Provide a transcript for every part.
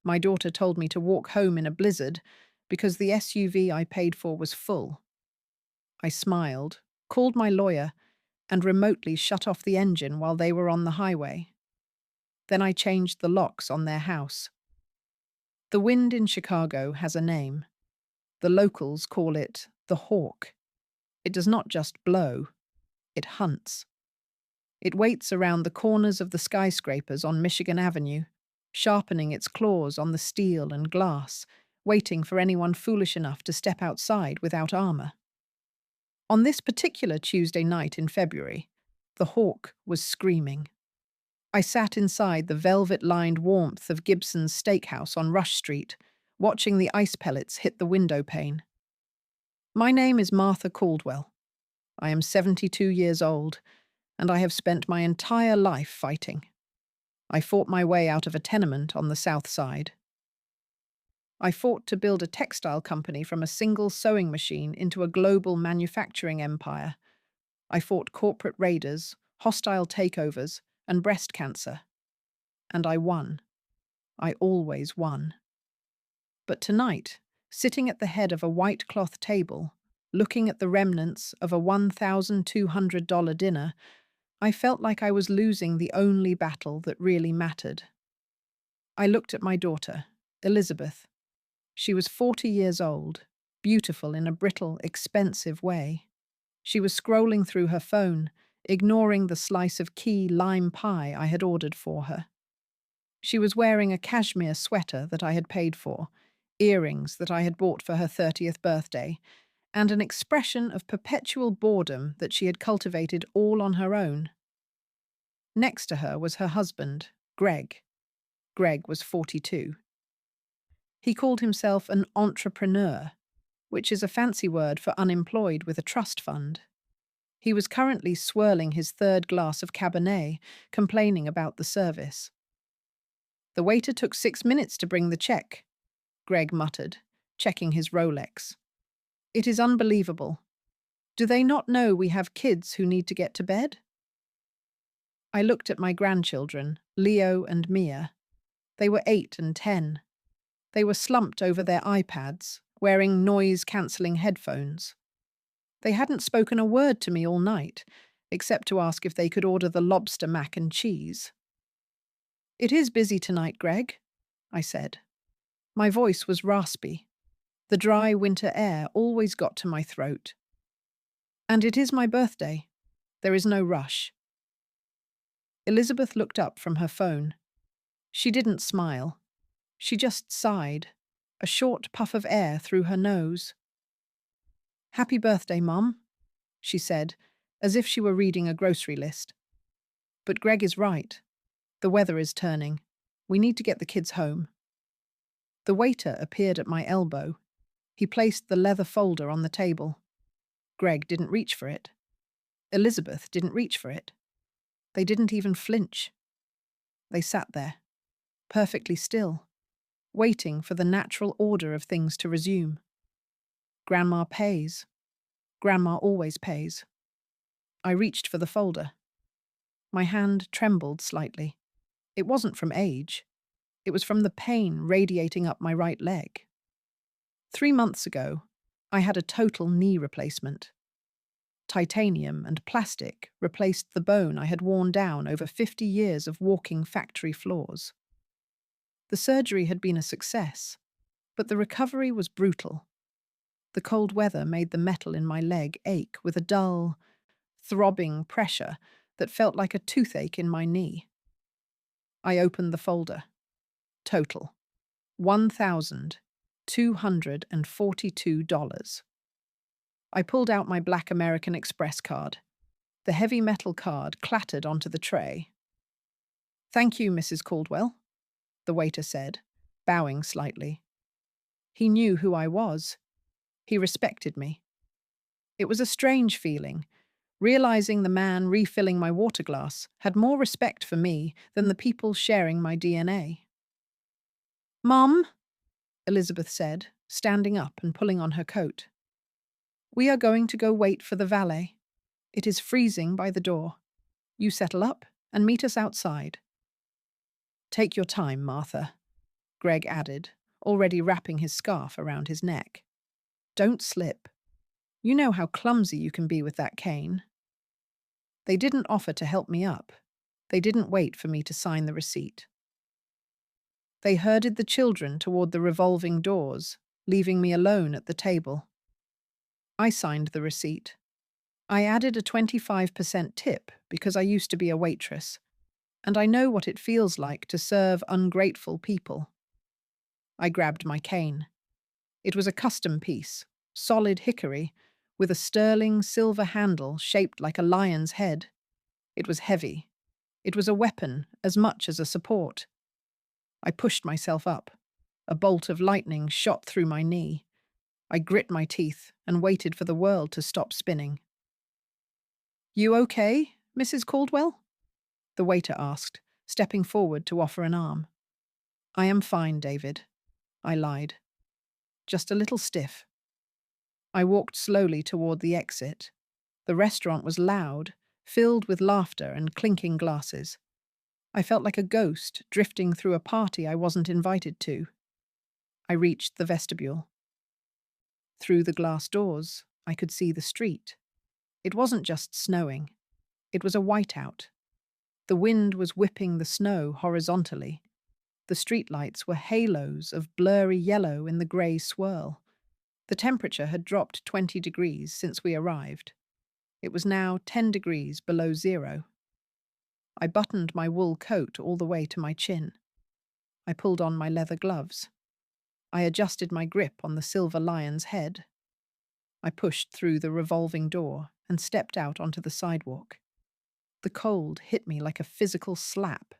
My daughter told me to walk home in a blizzard because the SUV I paid for was full. I smiled, called my lawyer, and remotely shut off the engine while they were on the highway. Then I changed the locks on their house. The wind in Chicago has a name. The locals call it the hawk. It does not just blow, it hunts. It waits around the corners of the skyscrapers on Michigan Avenue, sharpening its claws on the steel and glass, waiting for anyone foolish enough to step outside without armor. On this particular Tuesday night in February, the hawk was screaming. I sat inside the velvet-lined warmth of Gibson's Steakhouse on Rush Street, watching the ice pellets hit the window pane. My name is Martha Caldwell. I am 72 years old, and I have spent my entire life fighting. I fought my way out of a tenement on the South Side. I fought to build a textile company from a single sewing machine into a global manufacturing empire. I fought corporate raiders, hostile takeovers, and breast cancer. And I won. I always won. But tonight, sitting at the head of a white cloth table, looking at the remnants of a $1,200 dinner, I felt like I was losing the only battle that really mattered. I looked at my daughter, Elizabeth. She was 40 years old, beautiful in a brittle, expensive way. She was scrolling through her phone, ignoring the slice of key lime pie I had ordered for her. She was wearing a cashmere sweater that I had paid for, earrings that I had bought for her 30th birthday, and an expression of perpetual boredom that she had cultivated all on her own. Next to her was her husband, Greg. Greg was 42. He called himself an entrepreneur, which is a fancy word for unemployed with a trust fund. He was currently swirling his third glass of Cabernet, complaining about the service. "The waiter took 6 minutes to bring the check," Greg muttered, checking his Rolex. "It is unbelievable. Do they not know we have kids who need to get to bed?" I looked at my grandchildren, Leo and Mia. They were 8 and 10. They were slumped over their iPads, wearing noise-cancelling headphones. They hadn't spoken a word to me all night, except to ask if they could order the lobster mac and cheese. "It is busy tonight, Greg," I said. My voice was raspy. The dry winter air always got to my throat. "And it is my birthday. There is no rush." Elizabeth looked up from her phone. She didn't smile. She just sighed, a short puff of air through her nose. "Happy birthday, Mum," she said, as if she were reading a grocery list. "But Greg is right. The weather is turning. We need to get the kids home." The waiter appeared at my elbow. He placed the leather folder on the table. Greg didn't reach for it. Elizabeth didn't reach for it. They didn't even flinch. They sat there, perfectly still, waiting for the natural order of things to resume. Grandma pays. Grandma always pays. I reached for the folder. My hand trembled slightly. It wasn't from age. It was from the pain radiating up my right leg. 3 months ago, I had a total knee replacement. Titanium and plastic replaced the bone I had worn down over 50 years of walking factory floors. The surgery had been a success, but the recovery was brutal. The cold weather made the metal in my leg ache with a dull, throbbing pressure that felt like a toothache in my knee. I opened the folder. Total: $1,242. I pulled out my black American Express card. The heavy metal card clattered onto the tray. "Thank you, Mrs. Caldwell," the waiter said, bowing slightly. He knew who I was. He respected me. It was a strange feeling, realizing the man refilling my water glass had more respect for me than the people sharing my DNA. "Mom," Elizabeth said, standing up and pulling on her coat. "We are going to go wait for the valet. It is freezing by the door. You settle up and meet us outside." "Take your time, Martha." Greg added, already wrapping his scarf around his neck. Don't slip. You know how clumsy you can be with that cane. They didn't offer to help me up. They didn't wait for me to sign the receipt. They herded the children toward the revolving doors, leaving me alone at the table. I signed the receipt. I added a 25% tip because I used to be a waitress, and I know what it feels like to serve ungrateful people. I grabbed my cane. It was a custom piece, solid hickory, with a sterling silver handle shaped like a lion's head. It was heavy. It was a weapon as much as a support. I pushed myself up. A bolt of lightning shot through my knee. I grit my teeth and waited for the world to stop spinning. You okay, Mrs. Caldwell? The waiter asked, stepping forward to offer an arm. I am fine, David. I lied. Just a little stiff. I walked slowly toward the exit. The restaurant was loud, filled with laughter and clinking glasses. I felt like a ghost drifting through a party I wasn't invited to. I reached the vestibule. Through the glass doors, I could see the street. It wasn't just snowing. It was a whiteout. The wind was whipping the snow horizontally. The streetlights were halos of blurry yellow in the grey swirl. The temperature had dropped 20 degrees since we arrived. It was now 10 degrees below zero. I buttoned my wool coat all the way to my chin. I pulled on my leather gloves. I adjusted my grip on the silver lion's head. I pushed through the revolving door and stepped out onto the sidewalk. The cold hit me like a physical slap.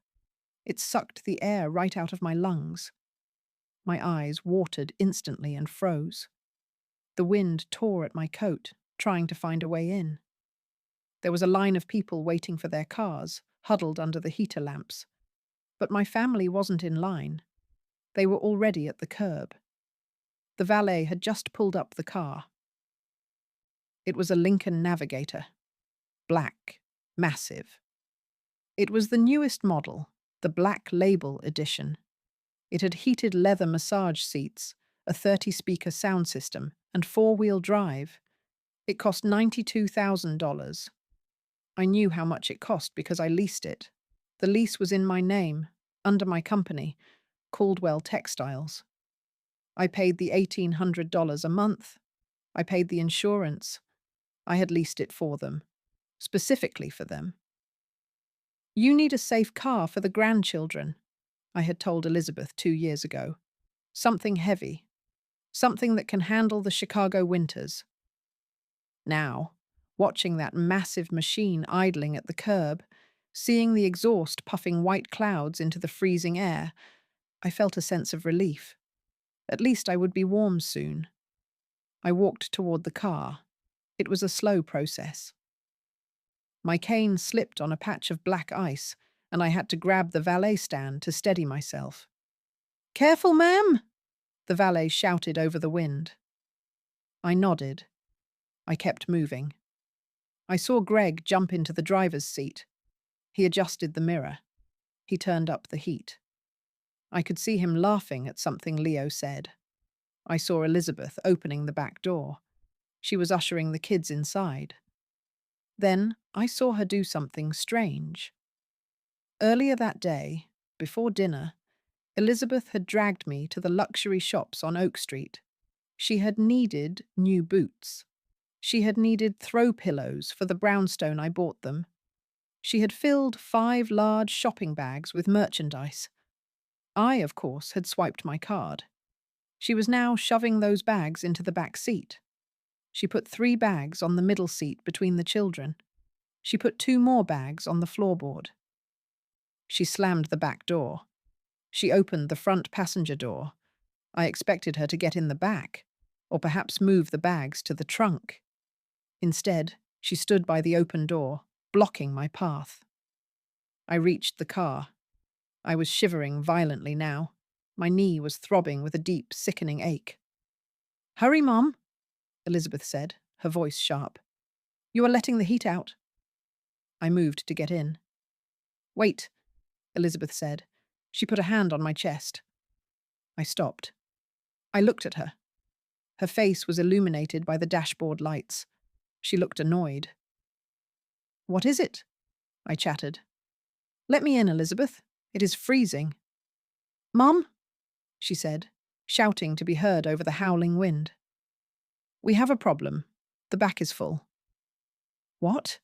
It sucked the air right out of my lungs. My eyes watered instantly and froze. The wind tore at my coat, trying to find a way in. There was a line of people waiting for their cars, huddled under the heater lamps. But my family wasn't in line. They were already at the curb. The valet had just pulled up the car. It was a Lincoln Navigator. Black, massive. It was the newest model, the Black Label edition. It had heated leather massage seats, a 30-speaker sound system, and four-wheel drive. It cost $92,000. I knew how much it cost because I leased it. The lease was in my name, under my company, Caldwell Textiles. I paid the $1,800 a month. I paid the insurance. I had leased it for them, specifically for them. You need a safe car for the grandchildren, I had told Elizabeth 2 years ago. Something heavy. Something that can handle the Chicago winters. Now, watching that massive machine idling at the curb, seeing the exhaust puffing white clouds into the freezing air, I felt a sense of relief. At least I would be warm soon. I walked toward the car. It was a slow process. My cane slipped on a patch of black ice, and I had to grab the valet stand to steady myself. Careful, ma'am! The valet shouted over the wind. I nodded. I kept moving. I saw Greg jump into the driver's seat. He adjusted the mirror. He turned up the heat. I could see him laughing at something Leo said. I saw Elizabeth opening the back door. She was ushering the kids inside. Then I saw her do something strange. Earlier that day, before dinner, Elizabeth had dragged me to the luxury shops on Oak Street. She had needed new boots. She had needed throw pillows for the brownstone I bought them. She had filled 5 large shopping bags with merchandise. I, of course, had swiped my card. She was now shoving those bags into the back seat. She put 3 bags on the middle seat between the children. She put 2 more bags on the floorboard. She slammed the back door. She opened the front passenger door. I expected her to get in the back, or perhaps move the bags to the trunk. Instead, she stood by the open door, blocking my path. I reached the car. I was shivering violently now. My knee was throbbing with a deep, sickening ache. Hurry, Mom, Elizabeth said, her voice sharp. You are letting the heat out. I moved to get in. Wait, Elizabeth said. She put a hand on my chest. I stopped. I looked at her. Her face was illuminated by the dashboard lights. She looked annoyed. "What is it?" I chattered. "Let me in, Elizabeth. It is freezing." "Mum," she said, shouting to be heard over the howling wind. "We have a problem. The back is full." "What?"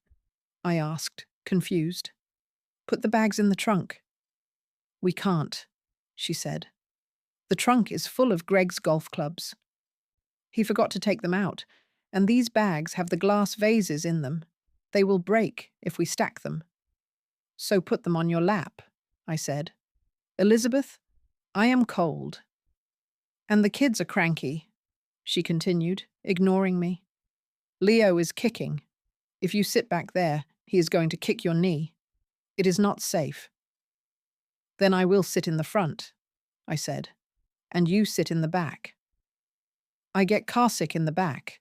I asked, confused. "Put the bags in the trunk." "We can't," she said. "The trunk is full of Greg's golf clubs. He forgot to take them out, and these bags have the glass vases in them. They will break if we stack them." "So put them on your lap," I said. "Elizabeth, I am cold." "And the kids are cranky," she continued, ignoring me. "Leo is kicking. If you sit back there, he is going to kick your knee. It is not safe." "Then I will sit in the front," I said, "and you sit in the back." "I get carsick in the back,"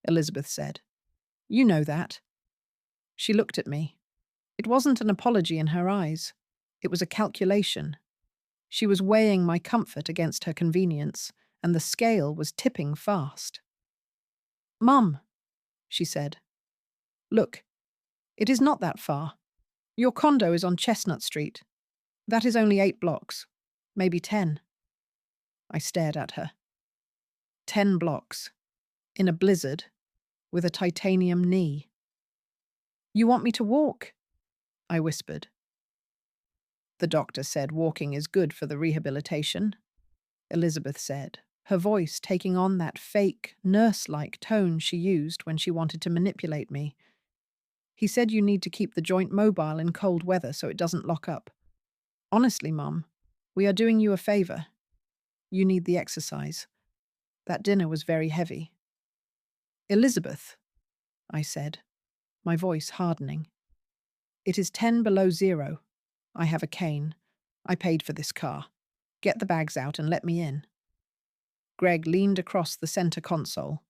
Elizabeth said. "You know that." She looked at me. It wasn't an apology in her eyes. It was a calculation. She was weighing my comfort against her convenience, and the scale was tipping fast. "Mum," she said, "look, it is not that far. Your condo is on Chestnut Street. That is only 8 blocks, maybe 10. I stared at her. 10 blocks, in a blizzard, with a titanium knee. "You want me to walk?" I whispered. "The doctor said walking is good for the rehabilitation," Elizabeth said, her voice taking on that fake, nurse-like tone she used when she wanted to manipulate me. "He said you need to keep the joint mobile in cold weather so it doesn't lock up. Honestly, Mum, we are doing you a favor. You need the exercise. That dinner was very heavy." "Elizabeth," I said, my voice hardening. "It is 10 below zero. I have a cane. I paid for this car. Get the bags out and let me in." Greg leaned across the center console.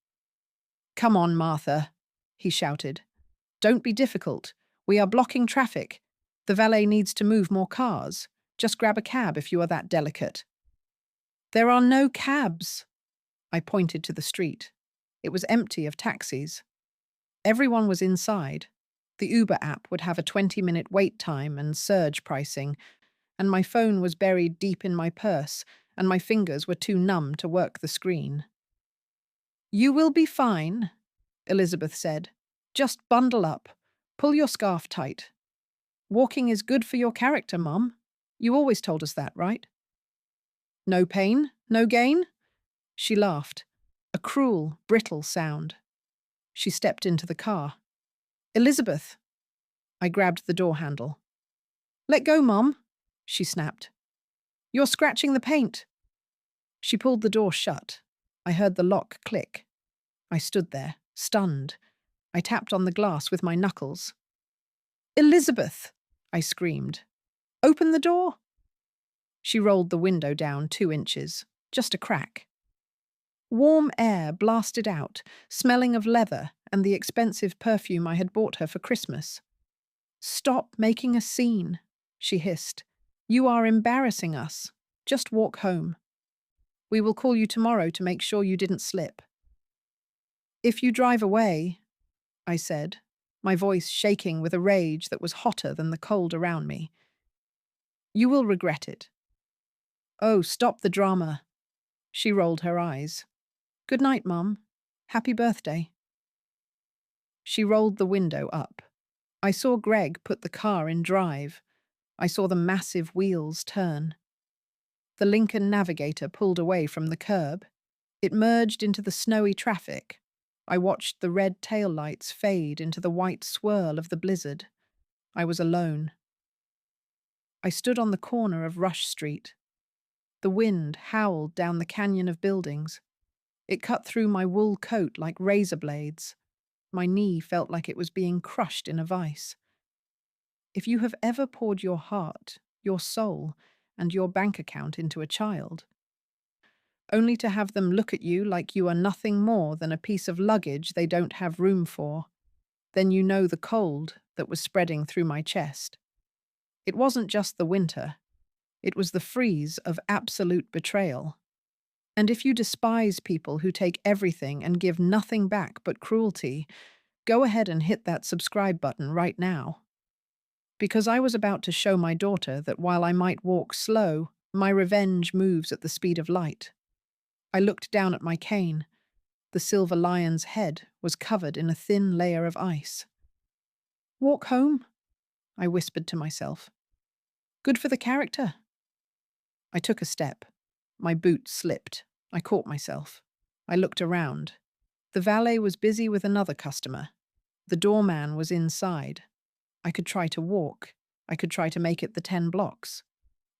"Come on, Martha," he shouted. "Don't be difficult. We are blocking traffic. The valet needs to move more cars. Just grab a cab if you are that delicate." "There are no cabs." I pointed to the street. It was empty of taxis. Everyone was inside. The Uber app would have a 20-minute wait time and surge pricing, and my phone was buried deep in my purse, and my fingers were too numb to work the screen. "You will be fine," Elizabeth said. "Just bundle up. Pull your scarf tight. Walking is good for your character, Mum. You always told us that, right?" "No pain, no gain?" She laughed, a cruel, brittle sound. She stepped into the car. "Elizabeth." I grabbed the door handle. "Let go, Mum," she snapped. "You're scratching the paint." She pulled the door shut. I heard the lock click. I stood there, stunned. I tapped on the glass with my knuckles. "Elizabeth!" I screamed. "Open the door!" She rolled the window down 2 inches, just a crack. Warm air blasted out, smelling of leather and the expensive perfume I had bought her for Christmas. "Stop making a scene," she hissed. "You are embarrassing us. Just walk home. We will call you tomorrow to make sure you didn't slip." "If you drive away," I said, my voice shaking with a rage that was hotter than the cold around me, "you will regret it." "Oh, stop the drama." She rolled her eyes. "Good night, Mum. Happy birthday." She rolled the window up. I saw Greg put the car in drive. I saw the massive wheels turn. The Lincoln Navigator pulled away from the curb. It merged into the snowy traffic. I watched the red taillights fade into the white swirl of the blizzard. I was alone. I stood on the corner of Rush Street. The wind howled down the canyon of buildings. It cut through my wool coat like razor blades. My knee felt like it was being crushed in a vice. If you have ever poured your heart, your soul, and your bank account into a child, only to have them look at you like you are nothing more than a piece of luggage they don't have room for, then you know the cold that was spreading through my chest. It wasn't just the winter. It was the freeze of absolute betrayal. And if you despise people who take everything and give nothing back but cruelty, go ahead and hit that subscribe button right now. Because I was about to show my daughter that while I might walk slow, my revenge moves at the speed of light. I looked down at my cane. The silver lion's head was covered in a thin layer of ice. "Walk home?" I whispered to myself. "Good for the character." I took a step. My boot slipped. I caught myself. I looked around. The valet was busy with another customer. The doorman was inside. I could try to walk. I could try to make it the 10 blocks.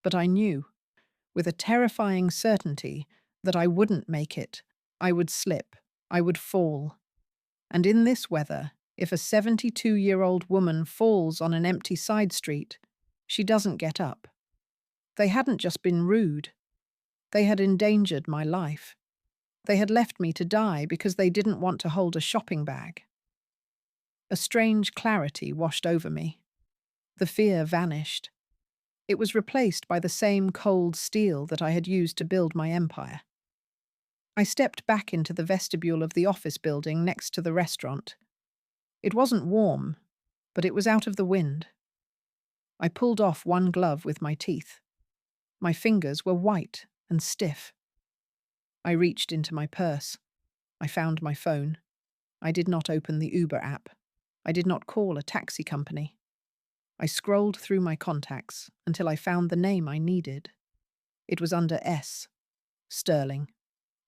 But I knew, with a terrifying certainty, that I wouldn't make it. I would slip. I would fall. And in this weather, if a 72-year-old woman falls on an empty side street, she doesn't get up. They hadn't just been rude. They had endangered my life. They had left me to die because they didn't want to hold a shopping bag. A strange clarity washed over me. The fear vanished. It was replaced by the same cold steel that I had used to build my empire. I stepped back into the vestibule of the office building next to the restaurant. It wasn't warm, but it was out of the wind. I pulled off one glove with my teeth. My fingers were white and stiff. I reached into my purse. I found my phone. I did not open the Uber app. I did not call a taxi company. I scrolled through my contacts until I found the name I needed. It was under S. Sterling.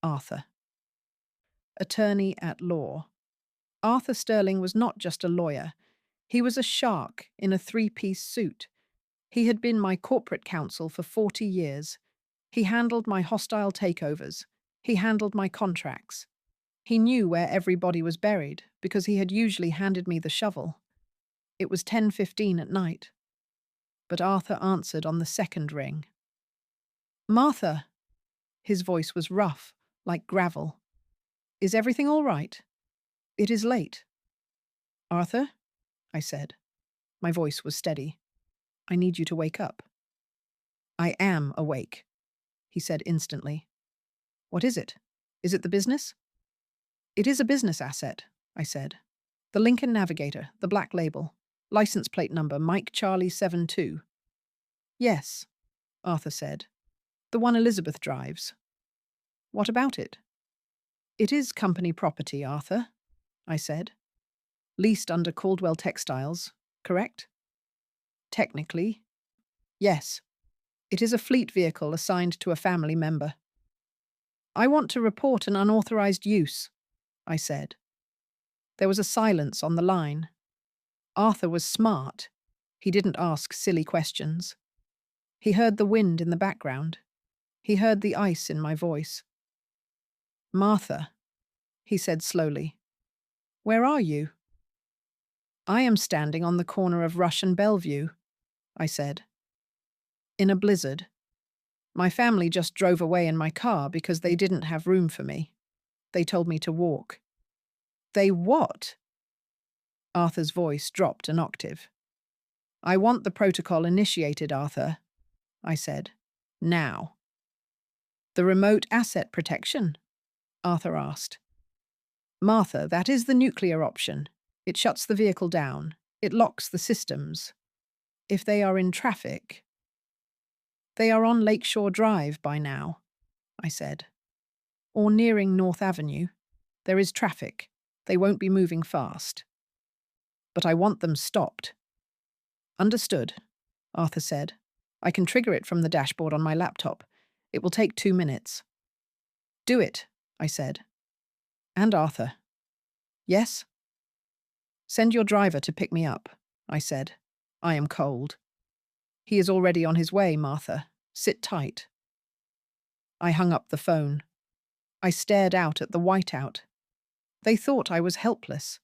Arthur. Attorney at law. Arthur Sterling was not just a lawyer. He was a shark in a three-piece suit. He had been my corporate counsel for 40 years. He handled my hostile takeovers. He handled my contracts. He knew where everybody was buried because he had usually handed me the shovel. It was 10:15 at night. But Arthur answered on the second ring. "Martha." His voice was rough, like gravel. "Is everything all right? It is late." "Arthur?" I said. My voice was steady. "I need you to wake up." "I am awake," he said instantly. "What is it? Is it the business?" "It is a business asset," I said. "The Lincoln Navigator, the black label. License plate number Mike Charlie 72. "Yes," Arthur said. "The one Elizabeth drives." "What about it?" "It is company property, Arthur," I said. "Leased under Caldwell Textiles, correct?" "Technically, yes. It is a fleet vehicle assigned to a family member." "I want to report an unauthorized use," I said. There was a silence on the line. Arthur was smart. He didn't ask silly questions. He heard the wind in the background. He heard the ice in my voice. "Martha," he said slowly, "where are you?" "I am standing on the corner of Rush and Bellevue," I said. "In a blizzard. My family just drove away in my car because they didn't have room for me. They told me to walk." "They what?" Arthur's voice dropped an octave. "I want the protocol initiated, Arthur," I said. "Now." "The remote asset protection?" Arthur asked. "Martha, that is the nuclear option. It shuts the vehicle down. It locks the systems. If they are in traffic—" "They are on Lakeshore Drive by now," I said. "Or nearing North Avenue. There is traffic. They won't be moving fast. But I want them stopped." "Understood," Arthur said. "I can trigger it from the dashboard on my laptop. It will take 2 minutes." "Do it," I said. "And Arthur." "Yes?" "Send your driver to pick me up," I said. "I am cold." "He is already on his way, Martha. Sit tight." I hung up the phone. I stared out at the whiteout. They thought I was helpless.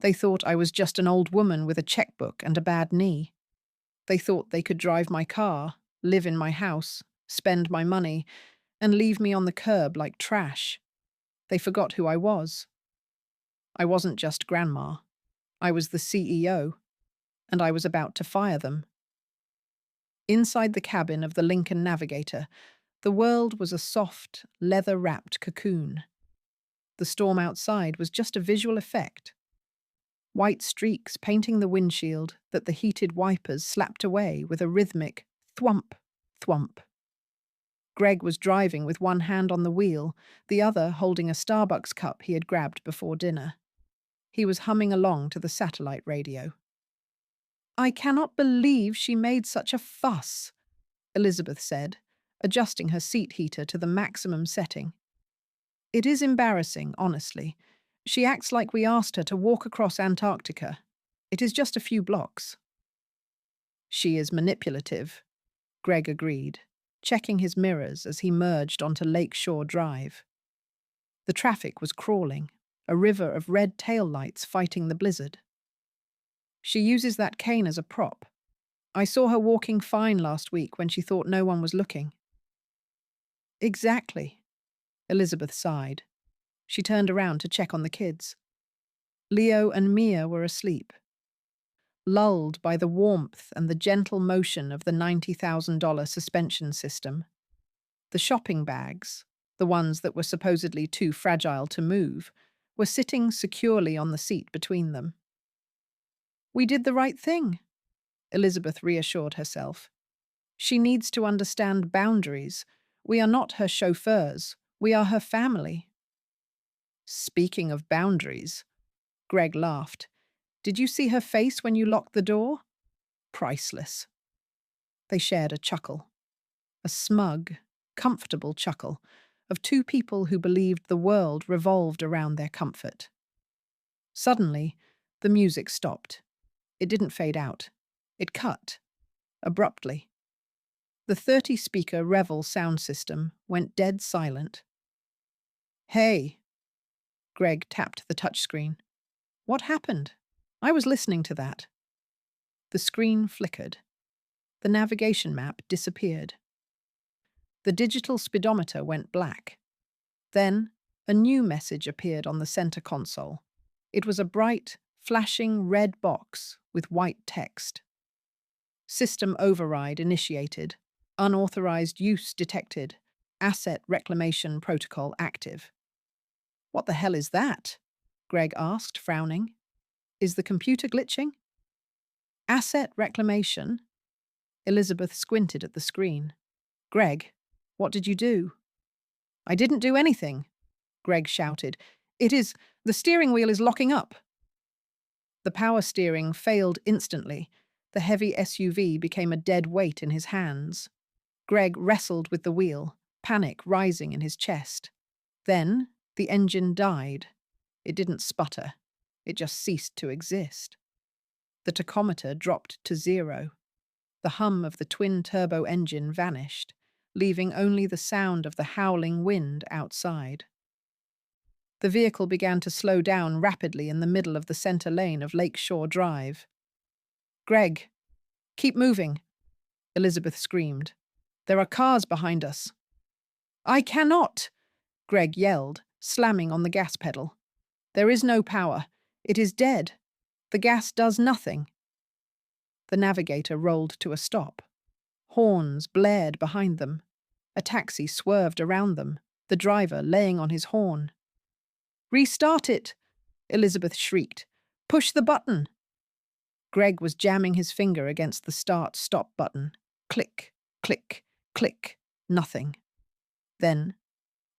They thought I was just an old woman with a checkbook and a bad knee. They thought they could drive my car, live in my house, spend my money, and leave me on the curb like trash. They forgot who I was. I wasn't just Grandma. I was the CEO, and I was about to fire them. Inside the cabin of the Lincoln Navigator, the world was a soft, leather-wrapped cocoon. The storm outside was just a visual effect. White streaks painting the windshield that the heated wipers slapped away with a rhythmic thwump, thwump. Greg was driving with one hand on the wheel, the other holding a Starbucks cup he had grabbed before dinner. He was humming along to the satellite radio. "I cannot believe she made such a fuss," Elizabeth said, adjusting her seat heater to the maximum setting. "It is embarrassing, honestly. She acts like we asked her to walk across Antarctica. It is just a few blocks." "She is manipulative," Greg agreed, checking his mirrors as he merged onto Lakeshore Drive. The traffic was crawling, a river of red taillights fighting the blizzard. "She uses that cane as a prop. I saw her walking fine last week when she thought no one was looking." "Exactly," Elizabeth sighed. She turned around to check on the kids. Leo and Mia were asleep, lulled by the warmth and the gentle motion of the $90,000 suspension system. The shopping bags, the ones that were supposedly too fragile to move, were sitting securely on the seat between them. "We did the right thing," Elizabeth reassured herself. "She needs to understand boundaries. We are not her chauffeurs. We are her family." "Speaking of boundaries," Greg laughed. "Did you see her face when you locked the door? Priceless." They shared a chuckle. A smug, comfortable chuckle of two people who believed the world revolved around their comfort. Suddenly, the music stopped. It didn't fade out. It cut, abruptly. The 30-speaker Revel sound system went dead silent. "Hey," Greg tapped the touchscreen. "What happened? I was listening to that." The screen flickered. The navigation map disappeared. The digital speedometer went black. Then, a new message appeared on the center console. It was a bright, flashing red box with white text. "System override initiated. Unauthorized use detected. Asset Reclamation Protocol active." "What the hell is that?" Greg asked, frowning. "Is the computer glitching?" "Asset reclamation?" Elizabeth squinted at the screen. "Greg, what did you do?" "I didn't do anything," Greg shouted. The steering wheel is locking up." The power steering failed instantly. The heavy SUV became a dead weight in his hands. Greg wrestled with the wheel, panic rising in his chest. Then, the engine died. It didn't sputter. It just ceased to exist. The tachometer dropped to 0. The hum of the twin-turbo engine vanished, leaving only the sound of the howling wind outside. The vehicle began to slow down rapidly in the middle of the center lane of Lakeshore Drive. "Greg, keep moving," Elizabeth screamed. "There are cars behind us." "I cannot," Greg yelled, slamming on the gas pedal. "There is no power. It is dead. The gas does nothing." The Navigator rolled to a stop. Horns blared behind them. A taxi swerved around them, the driver laying on his horn. "Restart it," Elizabeth shrieked. "Push the button." Greg was jamming his finger against the start-stop button. Click, click, click. Nothing. Then,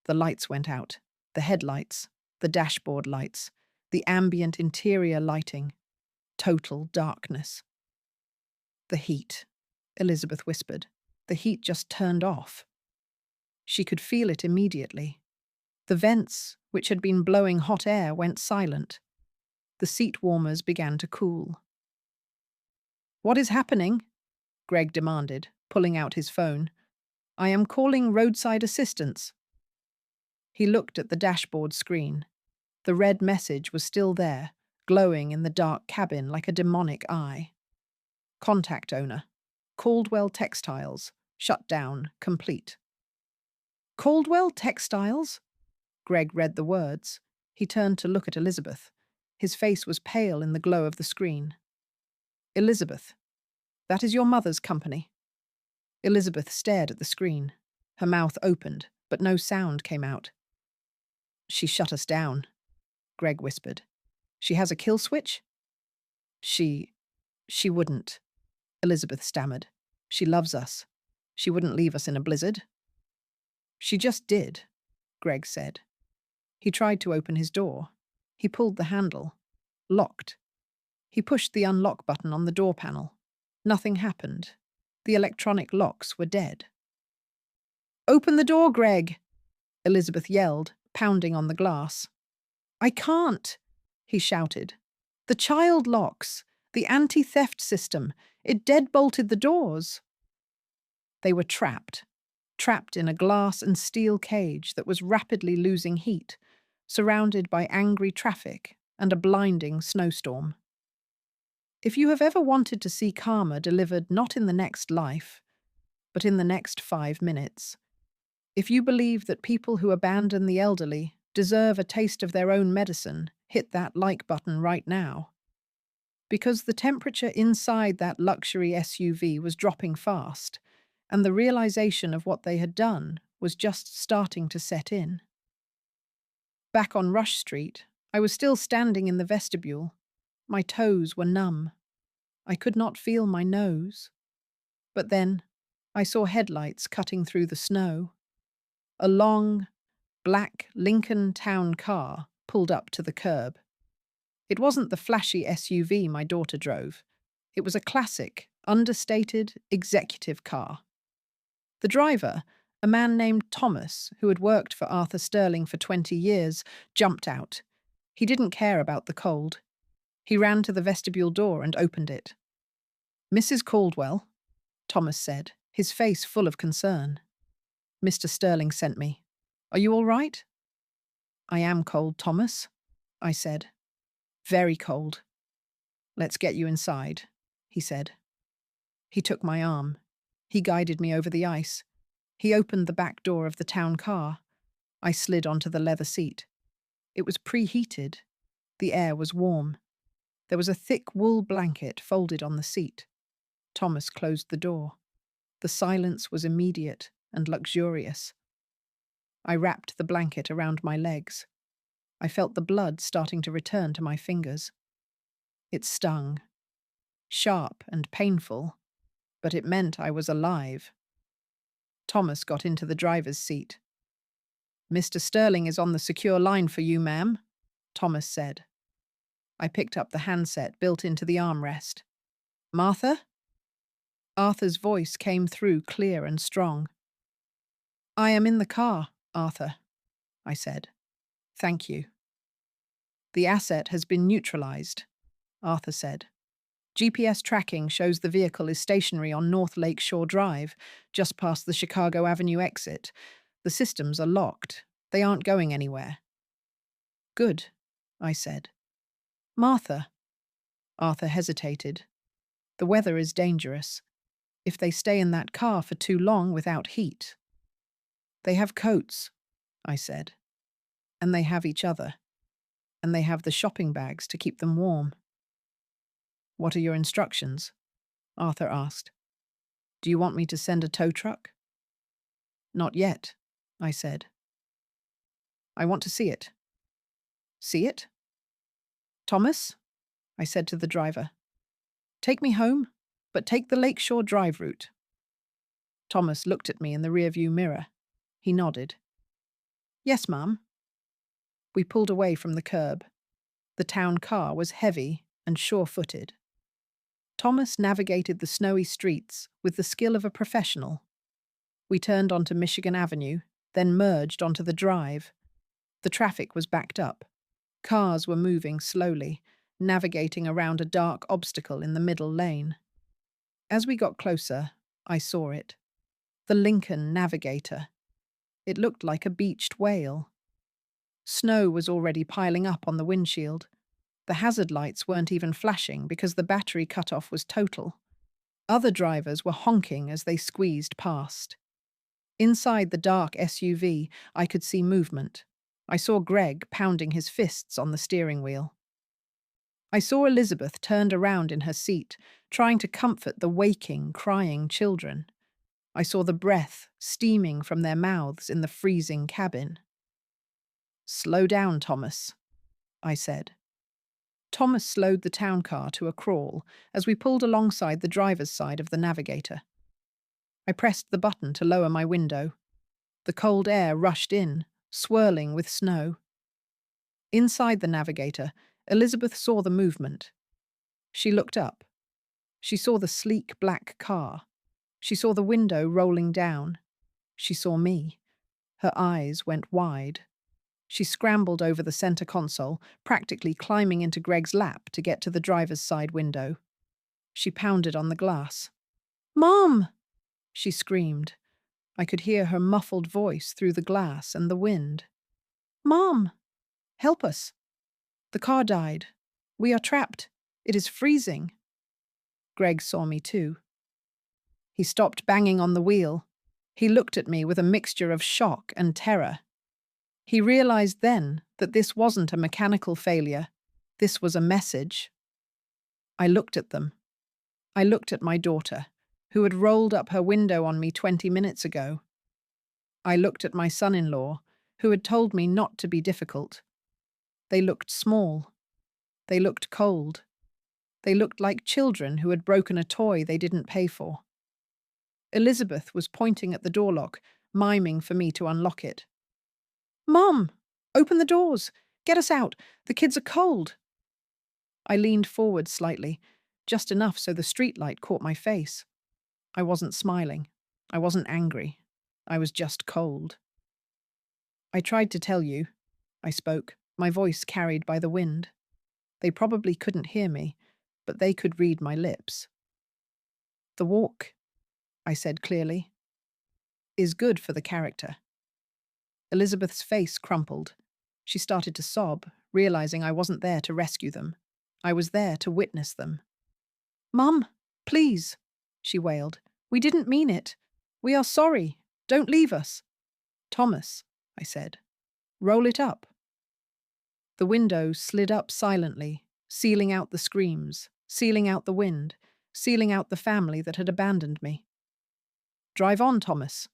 the lights went out. The headlights, the dashboard lights, the ambient interior lighting. Total darkness. "The heat," Elizabeth whispered. "The heat just turned off." She could feel it immediately. The vents, which had been blowing hot air, went silent. The seat warmers began to cool. "What is happening?" Greg demanded, pulling out his phone. "I am calling roadside assistance." He looked at the dashboard screen. The red message was still there, glowing in the dark cabin like a demonic eye. "Contact owner. Caldwell Textiles. Shut down. Complete." "Caldwell Textiles?" Greg read the words. He turned to look at Elizabeth. His face was pale in the glow of the screen. "Elizabeth, that is your mother's company." Elizabeth stared at the screen. Her mouth opened, but no sound came out. She shut us down, Greg whispered. She has a kill switch? She wouldn't, Elizabeth stammered. She loves us. She wouldn't leave us in a blizzard. She just did, Greg said. He tried to open his door. He pulled the handle. Locked. He pushed the unlock button on the door panel. Nothing happened. The electronic locks were dead. "Open the door, Greg!" Elizabeth yelled, pounding on the glass. "I can't," he shouted. "The child locks, the anti-theft system, it deadbolted the doors." They were trapped in a glass and steel cage that was rapidly losing heat, surrounded by angry traffic and a blinding snowstorm. If you have ever wanted to see karma delivered not in the next life, but in the next 5 minutes, if you believe that people who abandon the elderly deserve a taste of their own medicine, hit that like button right now. Because the temperature inside that luxury SUV was dropping fast, and the realization of what they had done was just starting to set in. Back on Rush Street, I was still standing in the vestibule. My toes were numb. I could not feel my nose. But then, I saw headlights cutting through the snow. A long, black Lincoln town car pulled up to the curb. It wasn't the flashy SUV my daughter drove. It was a classic, understated, executive car. The driver, a man named Thomas, who had worked for Arthur Sterling for 20 years, jumped out. He didn't care about the cold. He ran to the vestibule door and opened it. "Mrs. Caldwell," Thomas said, his face full of concern. "Mr. Sterling sent me. Are you all right?" "I am cold, Thomas," I said. "Very cold." "Let's get you inside," he said. He took my arm. He guided me over the ice. He opened the back door of the town car. I slid onto the leather seat. It was preheated. The air was warm. There was a thick wool blanket folded on the seat. Thomas closed the door. The silence was immediate and luxurious. I wrapped the blanket around my legs. I felt the blood starting to return to my fingers. It stung. Sharp and painful, but it meant I was alive. Thomas got into the driver's seat. "Mr. Sterling is on the secure line for you, ma'am," Thomas said. I picked up the handset built into the armrest. "Martha?" Arthur's voice came through clear and strong. "I am in the car, Arthur," I said. "Thank you." "The asset has been neutralized," Arthur said. "GPS tracking shows the vehicle is stationary on North Lake Shore Drive, just past the Chicago Avenue exit. The systems are locked. They aren't going anywhere." "Good," I said. "Martha." Arthur hesitated. "The weather is dangerous. If they stay in that car for too long without heat." "They have coats," I said. "And they have each other. And they have the shopping bags to keep them warm." "What are your instructions?" Arthur asked. "Do you want me to send a tow truck?" "Not yet," I said. "I want to see it." "See it?" "Thomas," I said to the driver, "take me home, but take the Lakeshore Drive route." Thomas looked at me in the rearview mirror. He nodded. "Yes, ma'am." We pulled away from the curb. The town car was heavy and sure-footed. Thomas navigated the snowy streets with the skill of a professional. We turned onto Michigan Avenue, then merged onto the drive. The traffic was backed up. Cars were moving slowly, navigating around a dark obstacle in the middle lane. As we got closer, I saw it. The Lincoln Navigator. It looked like a beached whale. Snow was already piling up on the windshield. The hazard lights weren't even flashing because the battery cutoff was total. Other drivers were honking as they squeezed past. Inside the dark SUV, I could see movement. I saw Greg pounding his fists on the steering wheel. I saw Elizabeth turned around in her seat, trying to comfort the waking, crying children. I saw the breath steaming from their mouths in the freezing cabin. "Slow down, Thomas," I said. Thomas slowed the town car to a crawl as we pulled alongside the driver's side of the Navigator. I pressed the button to lower my window. The cold air rushed in, swirling with snow. Inside the Navigator, Elizabeth saw the movement. She looked up. She saw the sleek black car. She saw the window rolling down. She saw me. Her eyes went wide. She scrambled over the center console, practically climbing into Greg's lap to get to the driver's side window. She pounded on the glass. "Mom!" she screamed. I could hear her muffled voice through the glass and the wind. "Mom! Help us! The car died. We are trapped. It is freezing." Greg saw me too. He stopped banging on the wheel. He looked at me with a mixture of shock and terror. He realized then that this wasn't a mechanical failure. This was a message. I looked at them. I looked at my daughter, who had rolled up her window on me 20 minutes ago. I looked at my son-in-law, who had told me not to be difficult. They looked small. They looked cold. They looked like children who had broken a toy they didn't pay for. Elizabeth was pointing at the door lock, miming for me to unlock it. "Mom! Open the doors! Get us out! The kids are cold!" I leaned forward slightly, just enough so the streetlight caught my face. I wasn't smiling. I wasn't angry. I was just cold. "I tried to tell you," I spoke, my voice carried by the wind. They probably couldn't hear me, but they could read my lips. "The walk," I said clearly, "is good for the character." Elizabeth's face crumpled. She started to sob, realizing I wasn't there to rescue them. I was there to witness them. "Mum, please," she wailed. "We didn't mean it. We are sorry. Don't leave us." "Thomas," I said, "roll it up." The window slid up silently, sealing out the screams, sealing out the wind, sealing out the family that had abandoned me. "Drive on, Thomas,"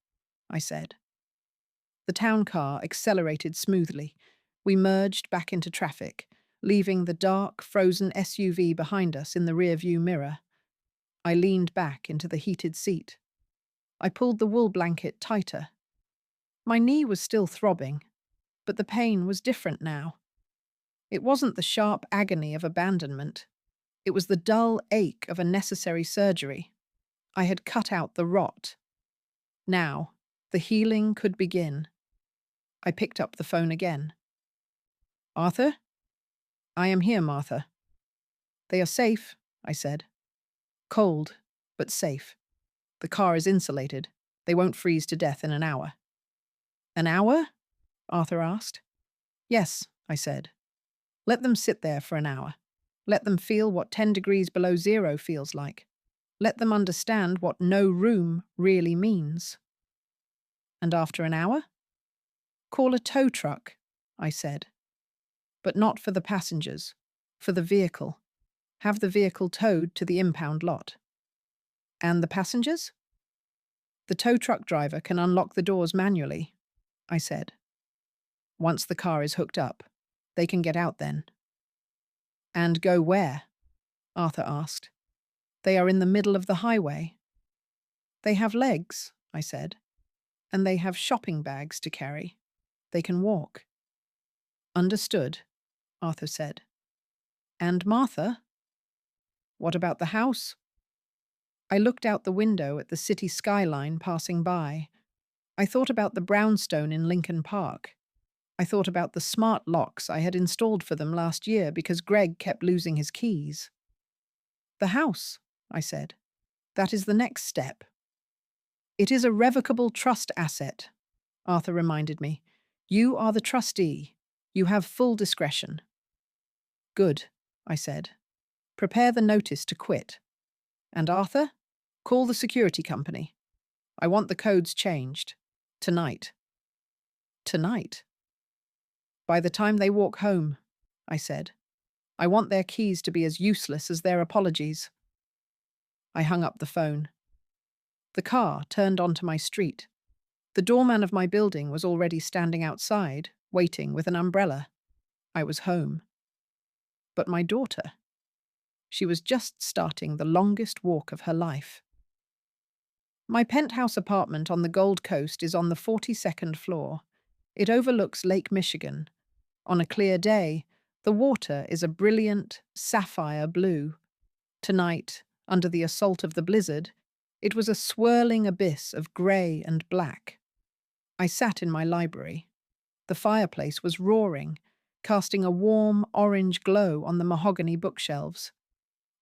I said. The town car accelerated smoothly. We merged back into traffic, leaving the dark, frozen SUV behind us in the rearview mirror. I leaned back into the heated seat. I pulled the wool blanket tighter. My knee was still throbbing, but the pain was different now. It wasn't the sharp agony of abandonment. It was the dull ache of a necessary surgery. I had cut out the rot. Now, the healing could begin. I picked up the phone again. "Arthur?" "I am here, Martha." "They are safe," I said. "Cold, but safe. The car is insulated. They won't freeze to death in an hour." "An hour?" Arthur asked. "Yes," I said. "Let them sit there for an hour. Let them feel what 10 degrees below zero feels like. Let them understand what no room really means." "And after an hour?" "Call a tow truck," I said. "But not for the passengers, for the vehicle. Have the vehicle towed to the impound lot." "And the passengers?" "The tow truck driver can unlock the doors manually," I said. "Once the car is hooked up, they can get out then." "And go where?" Arthur asked. "They are in the middle of the highway." "They have legs," I said, "and they have shopping bags to carry. They can walk." "Understood," Arthur said. "And Martha?" "What about the house?" I looked out the window at the city skyline passing by. I thought about the brownstone in Lincoln Park. I thought about the smart locks I had installed for them last year because Greg kept losing his keys. "The house," I said. "That is the next step." "It is a revocable trust asset," Arthur reminded me. "You are the trustee. You have full discretion." "Good," I said. "Prepare the notice to quit. And Arthur, call the security company. I want the codes changed. Tonight." "Tonight?" "By the time they walk home," I said. "I want their keys to be as useless as their apologies." I hung up the phone. The car turned onto my street. The doorman of my building was already standing outside, waiting with an umbrella. I was home. But my daughter, she was just starting the longest walk of her life. My penthouse apartment on the Gold Coast is on the 42nd floor. It overlooks Lake Michigan. On a clear day, the water is a brilliant sapphire blue. Tonight, under the assault of the blizzard, it was a swirling abyss of grey and black. I sat in my library. The fireplace was roaring, casting a warm orange glow on the mahogany bookshelves.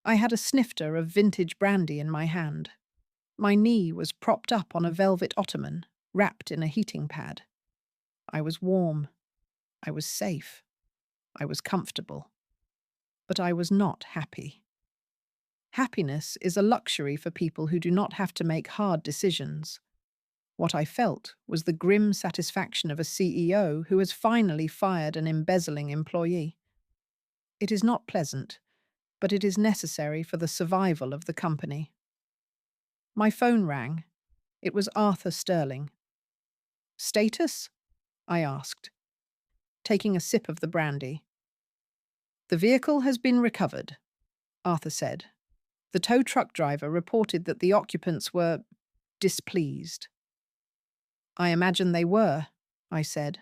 I had a snifter of vintage brandy in my hand. My knee was propped up on a velvet ottoman, wrapped in a heating pad. I was warm. I was safe. I was comfortable. But I was not happy. Happiness is a luxury for people who do not have to make hard decisions. What I felt was the grim satisfaction of a CEO who has finally fired an embezzling employee. It is not pleasant, but it is necessary for the survival of the company. My phone rang. It was Arthur Sterling. "Status?" I asked, taking a sip of the brandy. "The vehicle has been recovered," Arthur said. The tow truck driver reported that the occupants were displeased. "I imagine they were," I said.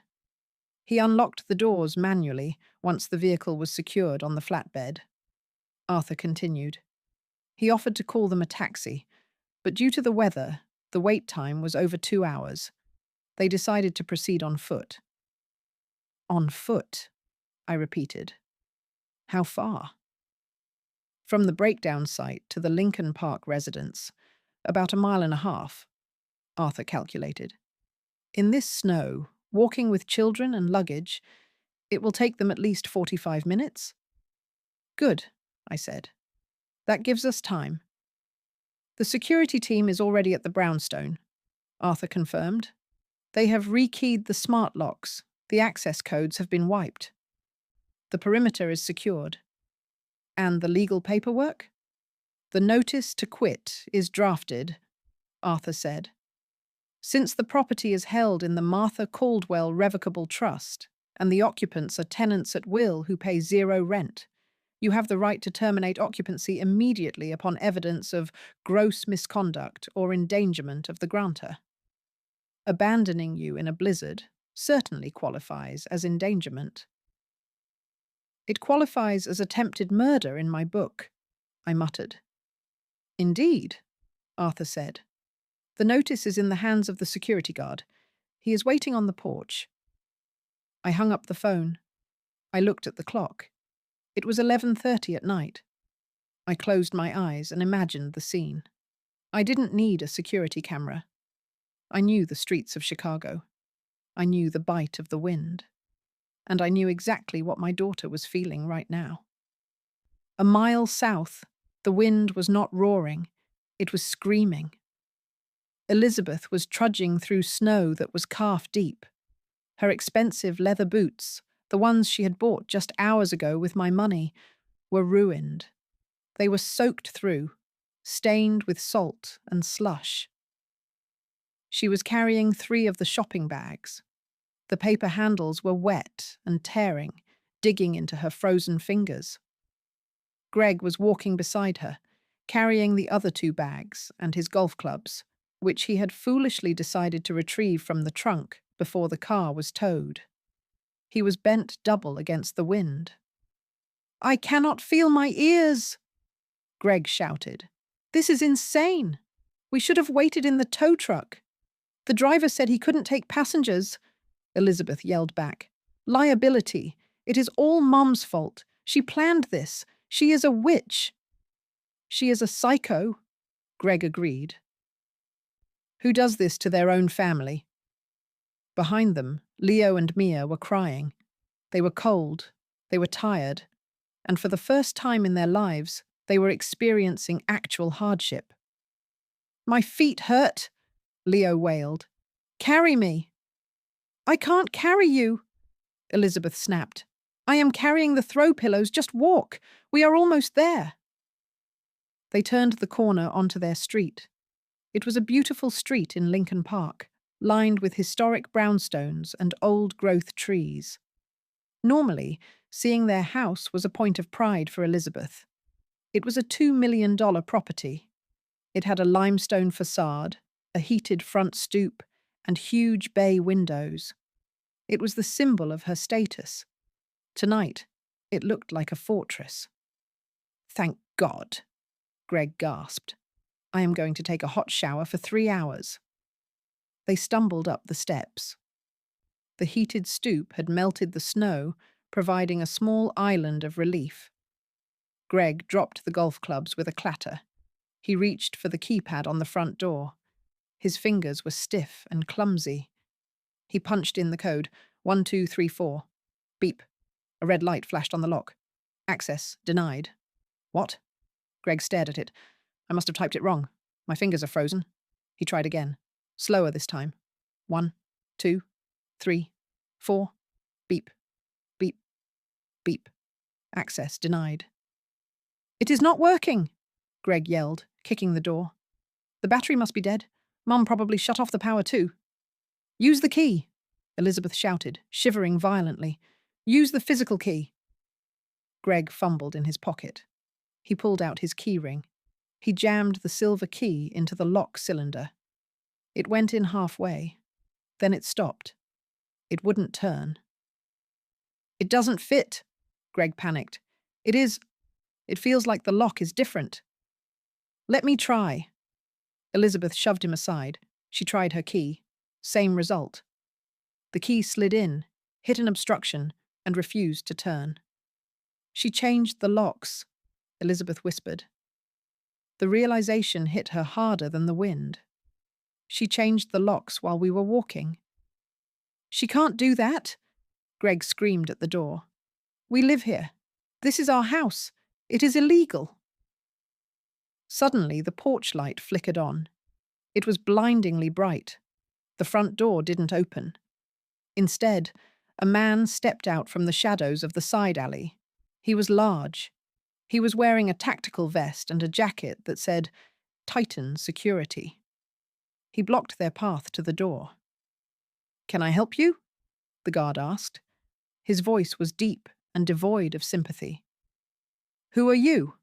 He unlocked the doors manually once the vehicle was secured on the flatbed. Arthur continued. He offered to call them a taxi, but due to the weather, the wait time was over 2 hours. They decided to proceed on foot. "On foot," I repeated. "How far?" "From the breakdown site to the Lincoln Park residence, about 1.5 miles, Arthur calculated. "In this snow, walking with children and luggage, it will take them at least 45 minutes. "Good," I said. "That gives us time." "The security team is already at the brownstone," Arthur confirmed. "They have rekeyed the smart locks. The access codes have been wiped. The perimeter is secured." "And the legal paperwork?" "The notice to quit is drafted," Arthur said. "Since the property is held in the Martha Caldwell Revocable Trust, and the occupants are tenants at will who pay 0 rent, you have the right to terminate occupancy immediately upon evidence of gross misconduct or endangerment of the grantor. Abandoning you in a blizzard certainly qualifies as endangerment." "It qualifies as attempted murder in my book," I muttered. "Indeed," Arthur said. "The notice is in the hands of the security guard. He is waiting on the porch." I hung up the phone. I looked at the clock. It was 11:30 at night. I closed my eyes and imagined the scene. I didn't need a security camera. I knew the streets of Chicago. I knew the bite of the wind. And I knew exactly what my daughter was feeling right now. 1 mile south, the wind was not roaring. It was screaming. Elizabeth was trudging through snow that was calf-deep. Her expensive leather boots, the ones she had bought just hours ago with my money, were ruined. They were soaked through, stained with salt and slush. She was carrying 3 of the shopping bags. The paper handles were wet and tearing, digging into her frozen fingers. Greg was walking beside her, carrying the other 2 bags and his golf clubs, which he had foolishly decided to retrieve from the trunk before the car was towed. He was bent double against the wind. "I cannot feel my ears!" Greg shouted. "This is insane! We should have waited in the tow truck. The driver said he couldn't take passengers," Elizabeth yelled back. "Liability. It is all Mom's fault. She planned this. She is a witch." "She is a psycho," Greg agreed. "Who does this to their own family?" Behind them, Leo and Mia were crying. They were cold, they were tired, and for the first time in their lives, they were experiencing actual hardship. "My feet hurt," Leo wailed. "Carry me." "I can't carry you," Elizabeth snapped. "I am carrying the throw pillows. Just walk. We are almost there." They turned the corner onto their street. It was a beautiful street in Lincoln Park, lined with historic brownstones and old-growth trees. Normally, seeing their house was a point of pride for Elizabeth. It was a $2 million property. It had a limestone facade, a heated front stoop, and huge bay windows. It was the symbol of her status. Tonight, it looked like a fortress. "Thank God," Greg gasped. "I am going to take a hot shower for 3 hours." They stumbled up the steps. The heated stoop had melted the snow, providing a small island of relief. Greg dropped the golf clubs with a clatter. He reached for the keypad on the front door. His fingers were stiff and clumsy. He punched in the code, 1234. Beep. A red light flashed on the lock. Access denied. What? Greg stared at it. I must have typed it wrong. My fingers are frozen. He tried again. Slower this time. 1, 2, 3, 4. Beep. Beep. Beep. Access denied. "It is not working," Greg yelled, kicking the door. "The battery must be dead. Mum probably shut off the power too." "Use the key," Elizabeth shouted, shivering violently. "Use the physical key." Greg fumbled in his pocket. He pulled out his key ring. He jammed the silver key into the lock cylinder. It went in halfway. Then it stopped. It wouldn't turn. "It doesn't fit," Greg panicked. It feels like the lock is different." "Let me try." Elizabeth shoved him aside. She tried her key. Same result. The key slid in, hit an obstruction, and refused to turn. "She changed the locks," Elizabeth whispered. The realization hit her harder than the wind. "She changed the locks while we were walking." "She can't do that," Greg screamed at the door. "We live here. This is our house. It is illegal." Suddenly, the porch light flickered on. It was blindingly bright. The front door didn't open. Instead, a man stepped out from the shadows of the side alley. He was large. He was wearing a tactical vest and a jacket that said Titan Security. He blocked their path to the door. "Can I help you?" the guard asked. His voice was deep and devoid of sympathy. "Who are you?"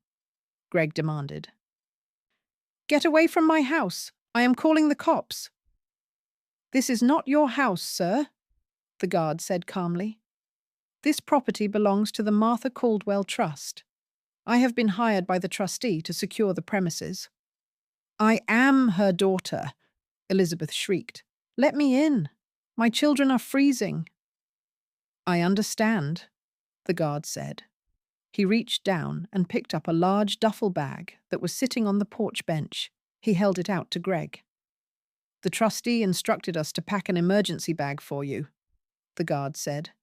Greg demanded. "Get away from my house. I am calling the cops." "This is not your house, sir," the guard said calmly. "This property belongs to the Martha Caldwell Trust. I have been hired by the trustee to secure the premises." "I am her daughter," Elizabeth shrieked. "Let me in. My children are freezing." "I understand," the guard said. He reached down and picked up a large duffel bag that was sitting on the porch bench. He held it out to Greg. "The trustee instructed us to pack an emergency bag for you," the guard said.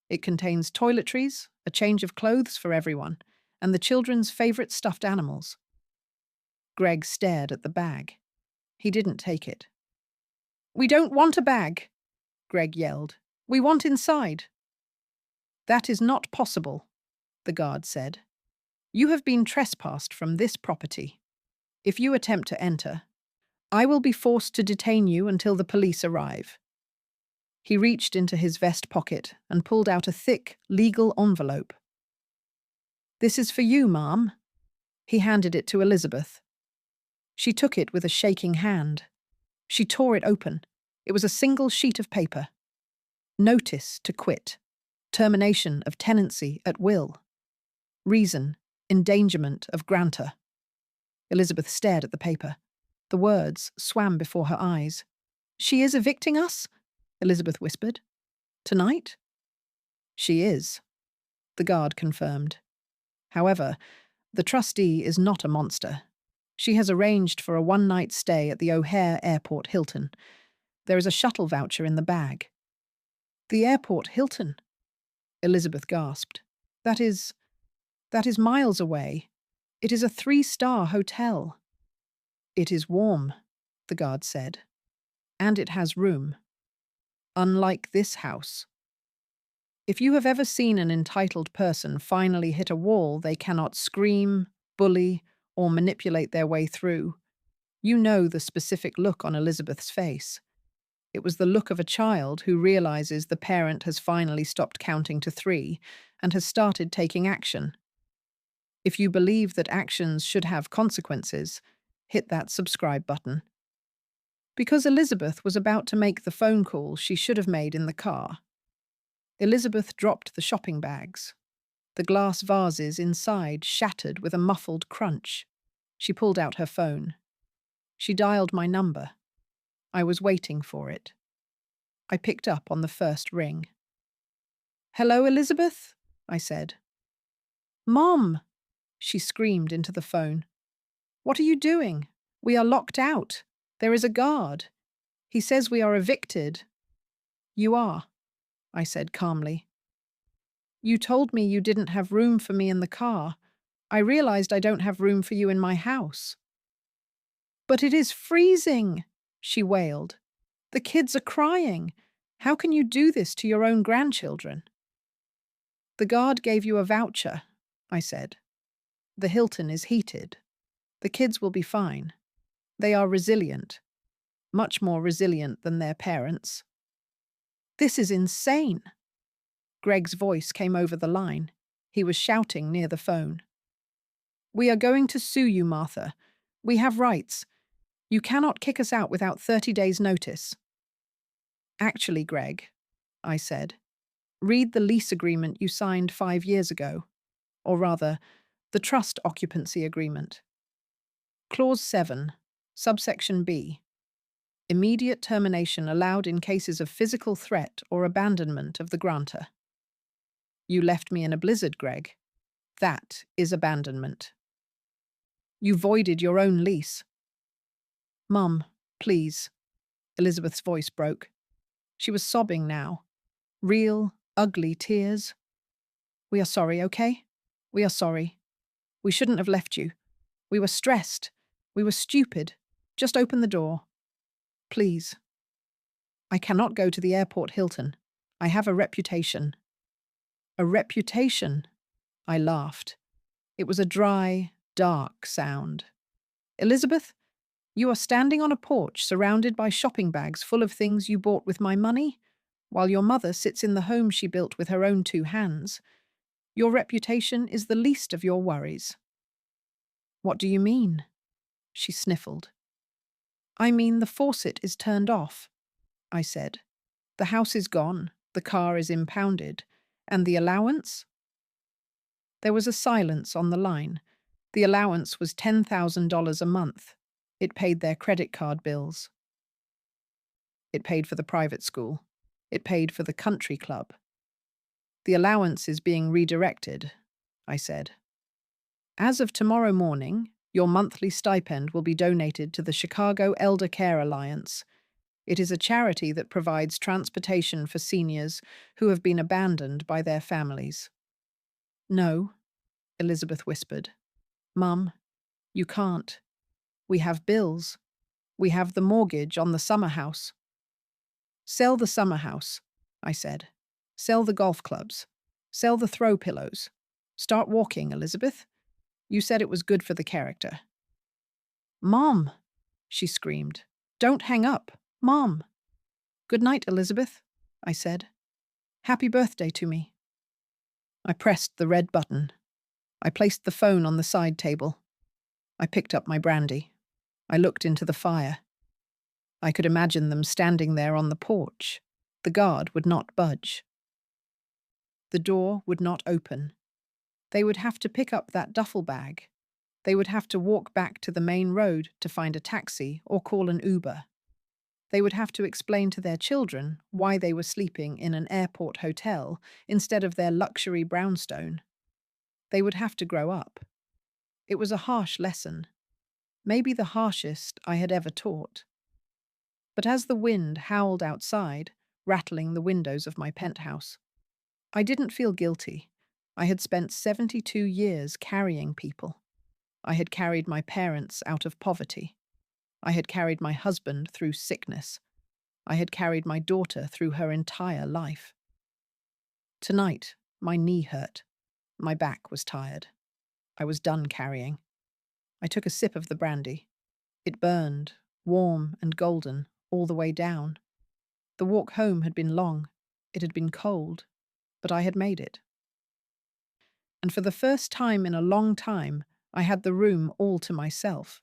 "It contains toiletries, a change of clothes for everyone, and the children's favorite stuffed animals." Greg stared at the bag. He didn't take it. "We don't want a bag," Greg yelled. "We want inside." "That is not possible," the guard said. "You have been trespassed from this property. If you attempt to enter, I will be forced to detain you until the police arrive." He reached into his vest pocket and pulled out a thick, legal envelope. "This is for you, ma'am." He handed it to Elizabeth. She took it with a shaking hand. She tore it open. It was a single sheet of paper. Notice to quit. Termination of tenancy at will. Reason, endangerment of grantor. Elizabeth stared at the paper. The words swam before her eyes. "She is evicting us?" Elizabeth whispered. "Tonight?" "She is," the guard confirmed. "However, the trustee is not a monster. She has arranged for a one-night stay at the O'Hare Airport Hilton. There is a shuttle voucher in the bag." "The Airport Hilton?" Elizabeth gasped. That is miles away. It is a 3-star hotel." "It is warm," the guard said. "And it has room. Unlike this house. If you have ever seen an entitled person finally hit a wall they cannot scream, bully, or manipulate their way through, You know the specific look on Elizabeth's face. It was the look of a child who realizes the parent has finally stopped counting to 3 and has started taking action. If you believe that actions should have consequences, hit that subscribe button. Because Elizabeth was about to make the phone call she should have made in the car. Elizabeth dropped the shopping bags. The glass vases inside shattered with a muffled crunch. She pulled out her phone. She dialed my number. I was waiting for it. I picked up on the first ring. "Hello, Elizabeth?" I said. "Mom!" she screamed into the phone. "What are you doing? We are locked out. There is a guard. He says we are evicted." "You are," I said calmly. "You told me you didn't have room for me in the car. I realized I don't have room for you in my house." "But it is freezing," she wailed. "The kids are crying. How can you do this to your own grandchildren?" "The guard gave you a voucher," I said. "The Hilton is heated. The kids will be fine. They are resilient. Much more resilient than their parents." "This is insane." Greg's voice came over the line. He was shouting near the phone. "We are going to sue you, Martha. We have rights. You cannot kick us out without 30 days' notice." "Actually, Greg," I said, "read the lease agreement you signed 5 years ago. Or rather, the trust occupancy agreement. Clause 7, subsection B. Immediate termination allowed in cases of physical threat or abandonment of the grantor." You left me in a blizzard, Greg. That is abandonment. You voided your own lease. "Mum, please." Elizabeth's voice broke. She was sobbing now. Real, ugly tears. "We are sorry, okay? We are sorry. We shouldn't have left you. We were stressed. We were stupid. Just open the door. Please." "I cannot go to the airport Hilton. I have a reputation." "A reputation?" I laughed. It was a dry, dark sound. "Elizabeth, you are standing on a porch surrounded by shopping bags full of things you bought with my money, while your mother sits in the home she built with her own 2 hands. Your reputation is the least of your worries." "What do you mean?" She sniffled. "I mean the faucet is turned off," I said. "The house is gone, the car is impounded, and the allowance?" There was a silence on the line. The allowance was $10,000 a month. It paid their credit card bills. It paid for the private school. It paid for the country club. "The allowance is being redirected," I said. "As of tomorrow morning, your monthly stipend will be donated to the Chicago Elder Care Alliance. It is a charity that provides transportation for seniors who have been abandoned by their families." "No," Elizabeth whispered. "Mum, you can't. We have bills. We have the mortgage on the summer house." "Sell the summer house," I said. "Sell the golf clubs. Sell the throw pillows. Start walking, Elizabeth. You said it was good for the character." "Mom!" she screamed. "Don't hang up. Mom!" "Good night, Elizabeth," I said. "Happy birthday to me." I pressed the red button. I placed the phone on the side table. I picked up my brandy. I looked into the fire. I could imagine them standing there on the porch. The guard would not budge. The door would not open. They would have to pick up that duffel bag. They would have to walk back to the main road to find a taxi or call an Uber. They would have to explain to their children why they were sleeping in an airport hotel instead of their luxury brownstone. They would have to grow up. It was a harsh lesson, maybe the harshest I had ever taught. But as the wind howled outside, rattling the windows of my penthouse, I didn't feel guilty. I had spent 72 years carrying people. I had carried my parents out of poverty. I had carried my husband through sickness. I had carried my daughter through her entire life. Tonight, my knee hurt. My back was tired. I was done carrying. I took a sip of the brandy. It burned, warm and golden, all the way down. The walk home had been long. It had been cold, but I had made it. And for the first time in a long time, I had the room all to myself.